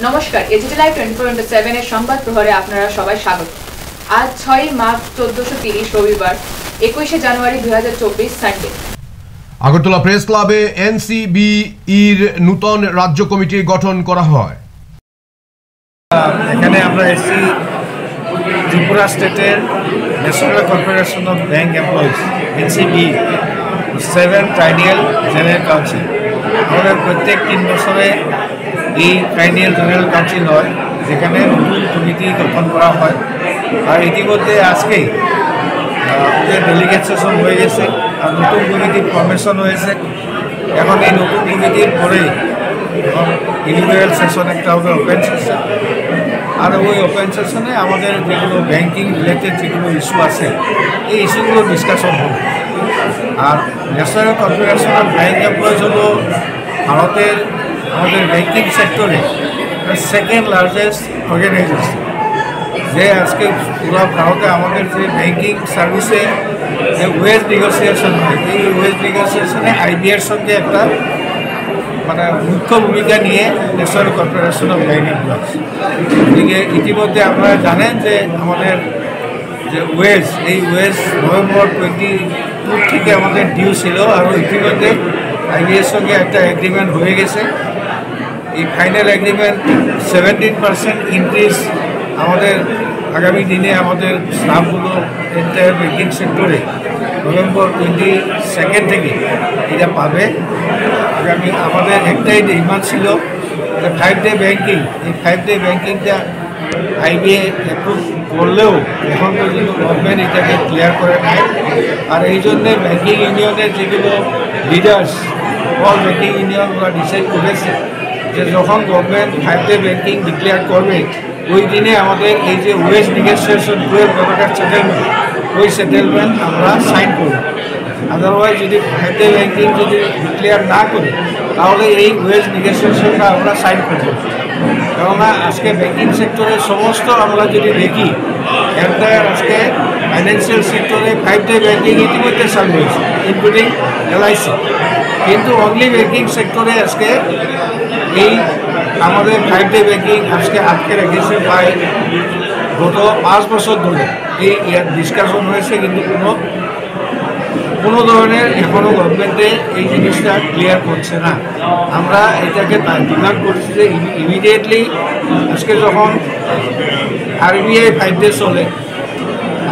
নমস্কার, AGT live 24/7 এর সংবাদ প্রহরে আপনারা সবাই স্বাগত। আজ 6 মার্চ 1430 রবিবার 21 জানুয়ারি 2024 সানডে। আগরতলা প্রেস ক্লাবে এনসিবি-র নূতন রাজ্য কমিটি গঠন করা হয়। এখানে আমরা এসেছি ত্রিপুরা স্টেটের national corporation of bank employees NCB 7 triennial general council. আমাদের প্রত্যেক 3 বছরে এই ট্রাইনিয়াল জেনারেল কাউন্সিল হয়, যেখানে নতুন কমিটি গঠন করা হয়। আর ইতিমধ্যে আজকেই ওদের ডেলিগেট সেশন হয়ে গেছে আর নতুন কমিটির ফরমেশন হয়েছে। এখন এই নতুন কমিটির পরে ইন্ডিভিজুয়াল সেশন একটা হবে, ওপেন সেশন। আর ওই ওপেন সেশনে আমাদের যেগুলো ব্যাংকিং রিলেটেড যেগুলো ইস্যু আছে এই ইস্যুগুলো ডিসকাশন হবে। আর national corporation of bank employees হলো ভারতের আমাদের ব্যাংকিং সেক্টরে সেকেন্ড লার্জেস্ট অর্গানাইজেশন, যে আজকে পুরো ভারতে আমাদের যে ব্যাংকিং সার্ভিসে যে ওয়েজ নেগোসিয়েশন হয়, এই ওয়েজ নেগোসিয়েশনে আইবিএর সঙ্গে একটা মুখ্য ভূমিকা নিয়ে national corporation of bank employees. এদিকে ইতিমধ্যে আপনারা জানেন যে আমাদের যে ওয়েজ, এই ওয়েজ নভেম্বর 22 থেকে আমাদের ডিউ ছিল, আর ইতিমধ্যে আইবিএর সঙ্গে একটা এগ্রিমেন্ট হয়ে গেছে। এই ফাইনাল এগ্রিমেন্ট 17% ইনক্রিজ আমাদের আগামী দিনে আমাদের স্টাফগুলো এন্টায়ার ব্যাংকিং সেক্টরে নভেম্বর 22 থেকে এটা পাবে। আগামী আমাদের একটাই ডিমান্ড ছিল 5 ডে ব্যাংকিং। এই 5 ডে ব্যাংকিংটা আইবিএ অ্যাপ্রুভ করলেও এখন পর্যন্ত গভর্নমেন্ট এটাকে ক্লিয়ার করে নেয়। আর এই জন্যে ব্যাংকিং ইউনিয়নের যেগুলো লিডার্স, অল ব্যাংকিং ইউনিয়ন ওরা ডিসাইড করেছে যে যখন গভর্নমেন্ট 5 ডে ব্যাংকিং ডিক্লেয়ার করবে ওই দিনে আমাদের এই যে ওয়েজ নেগোসিয়েশন ব্যাপারটার সেটেলমেন্ট, ওই সেটেলমেন্ট আমরা সাইন করব। আদারওয়াইজ যদি 5 ডে ব্যাংকিং যদি ডিক্লেয়ার না করে তাহলে এই ওয়েজ নেগোসিয়েশনটা আমরা সাইন করব। কেননা আজকে ব্যাংকিং সেক্টরের সমস্ত আমরা যদি দেখি এন্টায়ার আজকে ফাইন্যান্সিয়াল সেক্টরে 5 ডে ব্যাংকিং ইতিমধ্যে চালু হয়েছে, ইনক্লুডিং এলআইসি। কিন্তু অনলি ব্যাংকিং সেক্টরে আজকে এই আমাদের 5 ডে ব্যাংকিং আজকে আটকে রেখেছে প্রায় গত 5 বছর ধরে। এই ডিসকাশন হয়েছে, কিন্তু কোনো ধরনের এখনও গভর্নমেন্টে এই জিনিসটা ক্লিয়ার করছে না। আমরা এটাকে ডিমান্ড করছি যে ইমিডিয়েটলি আজকে যখন আরবিআই 5 ডে চলে,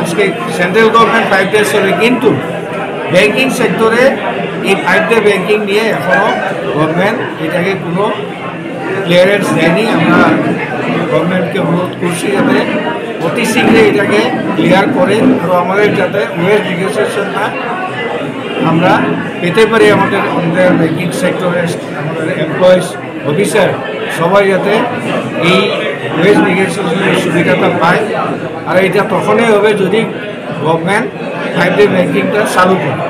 আজকে সেন্ট্রাল গভর্নমেন্ট 5 ডে চলে, কিন্তু ব্যাংকিং সেক্টরে এই 5 ডে ব্যাংকিং নিয়ে এখনও গভর্নমেন্ট এটাকে কোনো ক্লিয়ারেন্স দেয়নি। আমরা গভর্নমেন্টকে অনুরোধ করছি যাতে অতি শীঘ্রই এটাকে ক্লিয়ার করে আর আমাদের যাতে ওয়েজ নেগোসিয়েশনটা আমরা পেতে পারি। আমাদের ব্যাংকিং সেক্টরে আমাদের এমপ্লয়িজ, অফিসার সবাই যাতে এই ওয়েজ নেগোসিয়েশনের সুবিধাটা পায়। আর এটা তখনই হবে যদি গভর্নমেন্ট 5 ডে ব্যাংকিংটা চালু করে।